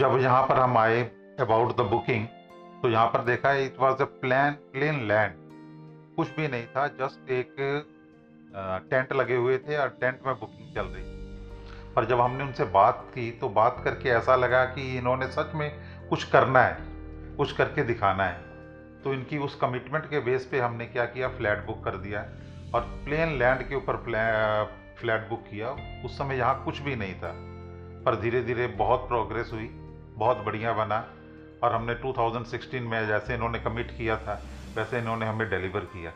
जब यहाँ पर हम आए अबाउट द बुकिंग, तो यहाँ पर देखा it was a plain land, कुछ भी नहीं था, जस्ट एक टेंट लगे हुए थे और टेंट में बुकिंग चल रही थी। पर जब हमने उनसे बात की तो बात करके ऐसा लगा कि इन्होंने सच में कुछ करना है, कुछ करके दिखाना है। तो इनकी उस कमिटमेंट के बेस पे हमने क्या किया, फ्लैट बुक कर दिया और प्लेन लैंड के ऊपर फ्लैट बुक किया। उस समय यहाँ कुछ भी नहीं था, पर धीरे धीरे बहुत प्रोग्रेस हुई, बहुत बढ़िया बना। और हमने 2016 में जैसे इन्होंने कमिट किया था वैसे इन्होंने हमें डिलीवर किया।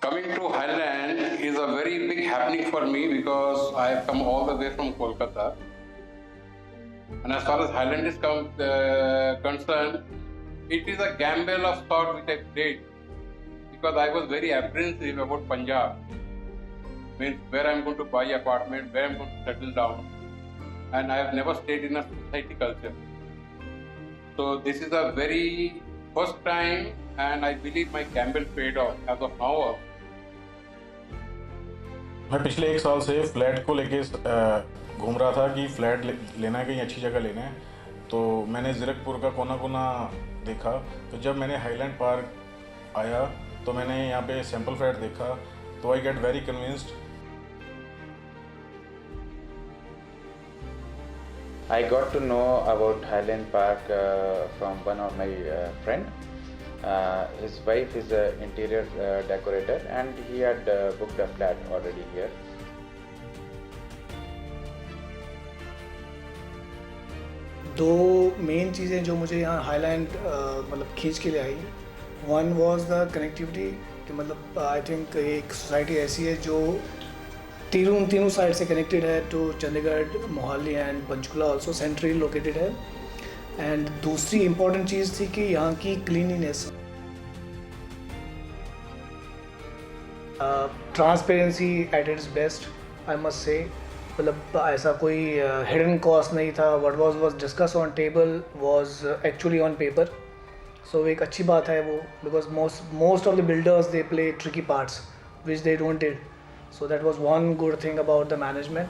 Coming to Highland is a very big happening for me because I have come all the way from Kolkata. And as far as Highland is concerned, it is a gamble of sort which I played because I was very apprehensive about Punjab. Means where I am going to buy apartment, where I am going to settle down, and I have never stayed in a society culture. So this is a very first time, and I believe my gamble paid off as of now. मैं पिछले 1 साल से flat को लेके घूम रहा था कि फ्लैट लेना है, कहीं अच्छी जगह लेना है। तो मैंने ज़ीरकपुर का कोना कोना देखा। तो जब मैंने हाईलैंड पार्क आया तो मैंने यहाँ पे सैम्पल फ्लैट देखा, तो I get very convinced. I got to know about Highland Park from one of my friend. His wife is an interior decorator and he had booked a flat already here. दो main चीज़ें जो मुझे यहाँ highland मतलब खींच के ले आई, one was the connectivity कि मतलब आई थिंक एक सोसाइटी ऐसी है जो तीनों साइड से कनेक्टेड है to Chandigarh, Mohali and Panchkula also centrally located है। एंड दूसरी इम्पॉर्टेंट चीज़ थी कि यहाँ की cleanliness, transparency at its best I must say. मतलब ऐसा कोई हिडन कॉस्ट नहीं था। What was discuss on table was actually on paper. So एक अच्छी बात है वो, because most of the builders they play tricky parts which they don't did. So that was one good thing about the management.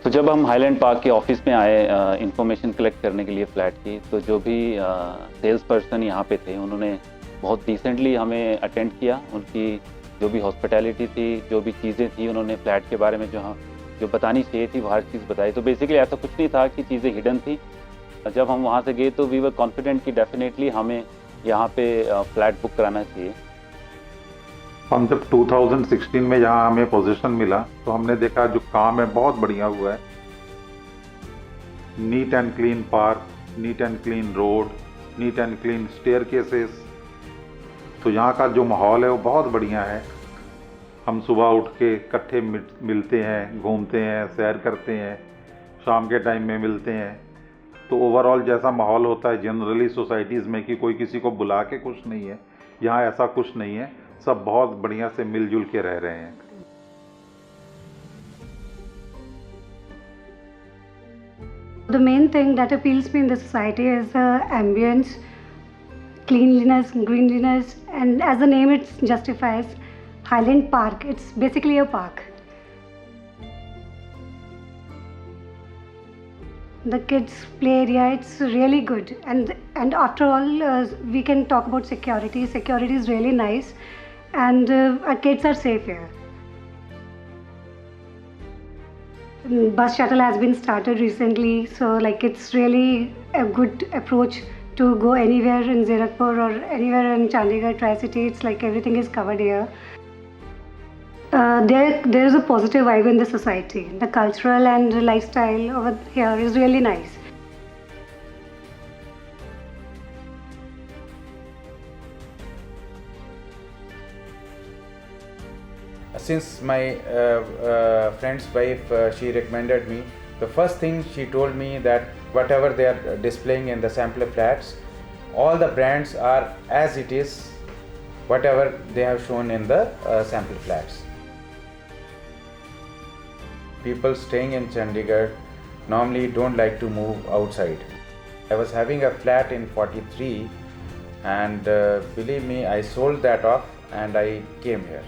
तो जब हम highland park के office में आए इंफॉर्मेशन कलेक्ट करने के लिए फ्लैट की, तो जो भी सेल्स पर्सन यहाँ पे थे उन्होंने बहुत डिसेंटली हमें अटेंड किया। उनकी जो भी हॉस्पिटैलिटी थी, जो भी चीज़ें थी, उन्होंने फ्लैट के बारे में जो बतानी चाहिए थी वो हर चीज़ बताई। तो बेसिकली ऐसा कुछ नहीं था कि चीज़ें हिडन थी। जब हम वहाँ से गए तो वी वर कॉन्फिडेंट कि डेफिनेटली हमें यहाँ पे फ्लैट बुक कराना चाहिए। हम जब 2016 में यहाँ हमें पोजीशन मिला तो हमने देखा जो काम है बहुत बढ़िया हुआ है। Neat and clean park, neat and clean road, neat and clean staircases. तो यहाँ का जो माहौल है वो बहुत बढ़िया है। हम सुबह उठ के इकट्ठे मिलते हैं, घूमते हैं, सैर करते हैं, शाम के टाइम में मिलते हैं। तो ओवरऑल जैसा माहौल होता है जनरली सोसाइटीज़ में कि कोई किसी को बुला के कुछ नहीं है, यहाँ ऐसा कुछ नहीं है। सब बहुत बढ़िया से मिलजुल के रह रहे हैं। The main thing that appeals me in the society is the ambience, cleanliness, greenliness, and as the name it justifies, Highland Park. It's basically a park. The kids' play area, it's really good, and after all, we can talk about security. Security is really nice, and our kids are safe here. Bus shuttle has been started recently, so like it's really a good approach to go anywhere in Zyrakpur or anywhere in Chandigarh, Tri-City. It's like everything is covered here. There is a positive vibe in the society. The cultural and lifestyle over here is really nice. Since my friend's wife, she recommended me, the first thing she told me that whatever they are displaying in the sample flats, all the brands are as it is, whatever they have shown in the sample flats. People staying in Chandigarh normally don't like to move outside. I was having a flat in 43 and believe me, I sold that off and I came here.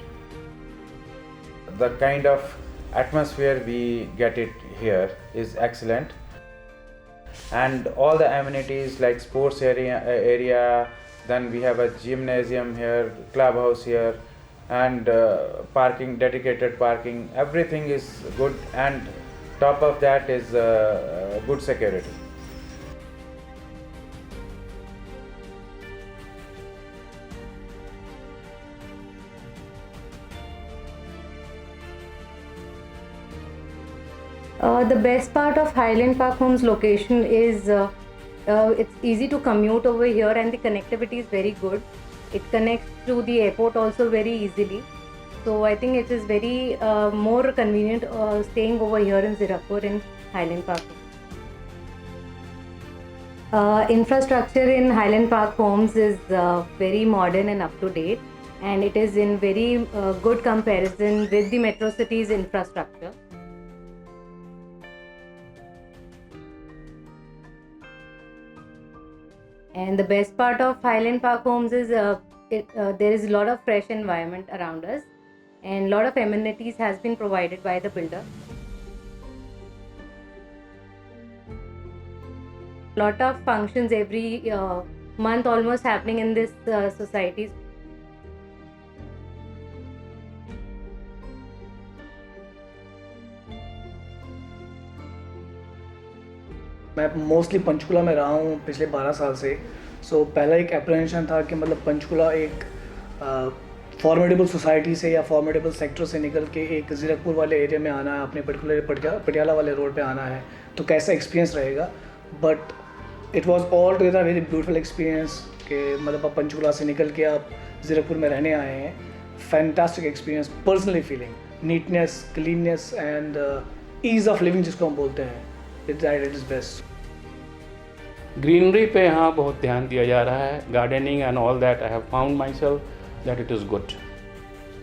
The kind of atmosphere we get it here is excellent, and all the amenities like sports area, then we have a gymnasium here, clubhouse here, and parking, dedicated parking, everything is good, and top of that is good security. The best part of Highland Park Homes location is it's easy to commute over here, and the connectivity is very good. It connects to the airport also very easily. So I think it is very more convenient staying over here in Zirakpur in Highland Park. Infrastructure in Highland Park Homes is very modern and up to date, and it is in very good comparison with the Metro City's infrastructure. And the best part of Highland Park Homes is there is a lot of fresh environment around us, and a lot of amenities has been provided by the builder. Lot of functions every month almost happening in this society. मैं mostly Panchkula में रहा हूँ पिछले 12 साल से. सो पहला एक अप्रहेंशन था कि मतलब पंचकुला एक फॉर्मेडेबल सोसाइटी से या फॉर्मेडेबल सेक्टर से निकल के एक जीरकपुर वाले एरिया में आना है, अपने पर्टिकुलर पटियाला वाले रोड पे आना है, तो कैसा एक्सपीरियंस रहेगा. But it was all together very beautiful experience कि मतलब आप पंचकुला से निकल के आप जीरकपुर में रहने आए हैं. Fantastic experience, personally feeling, neatness, cleanness and ease of living जिसको हम बोलते हैं, इट इज़ बेस्ट. ग्रीनरी पे यहाँ बहुत ध्यान दिया जा रहा है, gardening and all that. I have found my self that it is good.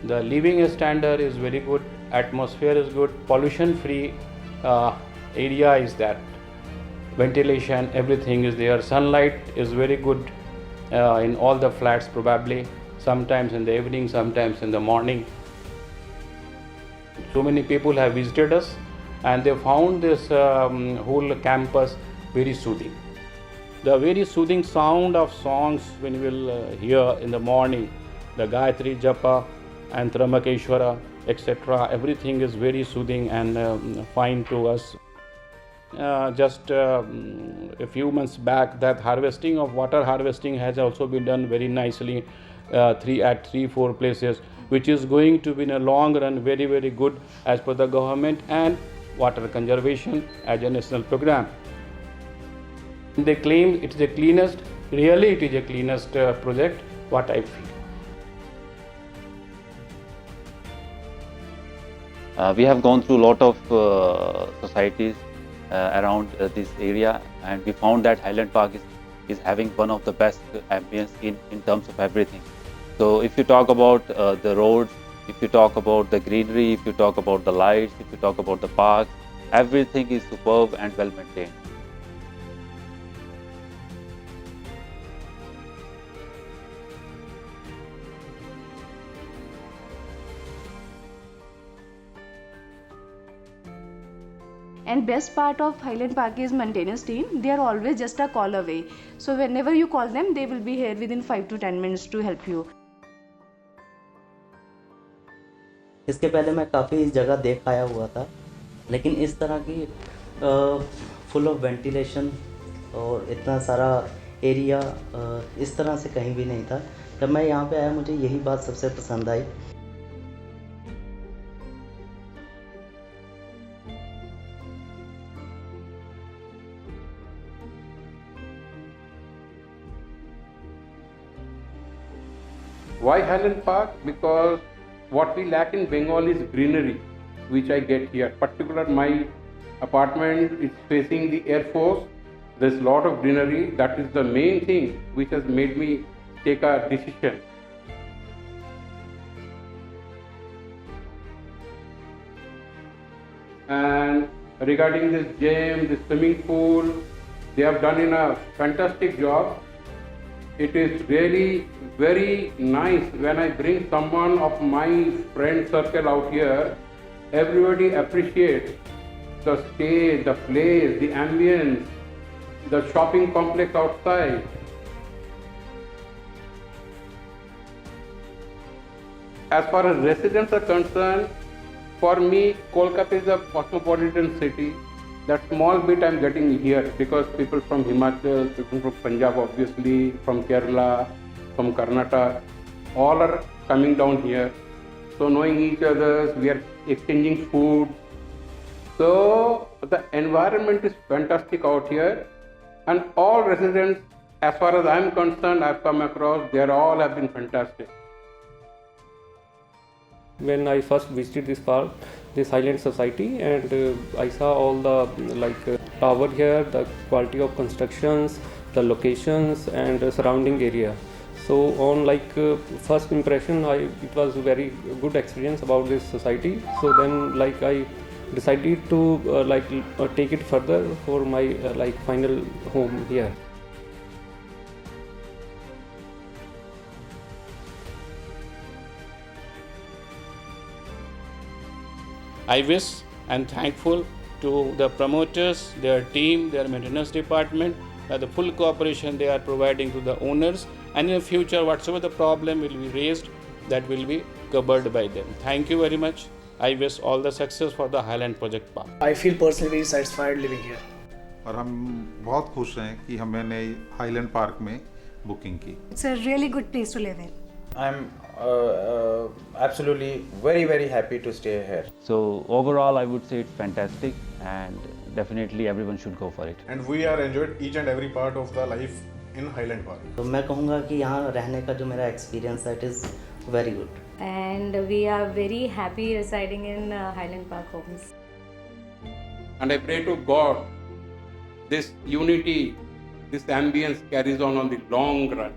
The living standard is very good, atmosphere is good, pollution free area is that, ventilation, everything is there. Sunlight is very good in all the flats probably, sometimes in the evening, sometimes in the morning. So many people have visited us and they found this whole campus very soothing. The very soothing sound of songs when you will hear in the morning, the Gayatri Japa and Trimbakeshwara, etc. Everything is very soothing and fine to us. Just a few months back, that harvesting of water harvesting has also been done very nicely at 3-4 places, which is going to be in a long run very, very good as per the government and water conservation as a national program. They claim it is the cleanest, really it is the cleanest project, what I feel. We have gone through a lot of societies around this area, and we found that Highland Park is having one of the best ambience in terms of everything. So if you talk about the roads, if you talk about the greenery, if you talk about the lights, if you talk about the parks, everything is superb and well maintained. And best part of Highland Park is maintenance team. They are always just a call away. So whenever you call them, they will be here within 5 to 10 minutes to help you. इसके पहले मैं काफ़ी जगह देख आया हुआ था, लेकिन इस तरह की फुल ऑफ वेंटिलेशन और इतना सारा एरिया इस तरह से कहीं भी नहीं था. जब मैं यहाँ पे आया मुझे यही बात सबसे पसंद आई. Why Highland Park? Because what we lack in Bengal is greenery, which I get here. Particularly my apartment is facing the Air Force. There's a lot of greenery. That is the main thing which has made me take a decision. And regarding this gym, this swimming pool, they have done a fantastic job. it is really very nice when I bring someone of my friend circle out here. Everybody appreciates the stay, the place, the ambience, the shopping complex outside. As far as residents are concerned, for me, Kolkata is a cosmopolitan city. That small bit I'm getting here because people from Himachal, people from Punjab, obviously, from Kerala, from Karnataka, all are coming down here. So knowing each other, we are exchanging food. So the environment is fantastic out here, and all residents, as far as I'm concerned, I've come across, they all have been fantastic. When I first visited this park, this Highland Society, and I saw all the tower here, the quality of constructions, the locations, and the surrounding area. So on first impression, it was a very good experience about this society. So then I decided to take it further for my final home here. I wish and thankful to the promoters, their team, their maintenance department, the full cooperation they are providing to the owners, and in the future whatsoever the problem will be raised, that will be covered by them. Thank you very much. I wish all the success for the Highland Project Park. I feel personally very satisfied living here. और हम बहुत खुश हैं कि हमने highland park में booking की. It's a really good place to live in. I'm absolutely very happy to stay here. So overall, I would say it's fantastic, and definitely everyone should go for it. And we are enjoyed each and every part of the life in Highland Park. तो मैं कहूँगा कि यहाँ रहने का जो मेरा experience है, it is very good. And we are very happy residing in Highland Park Homes. And I pray to God, this unity, this ambience carries on the long run.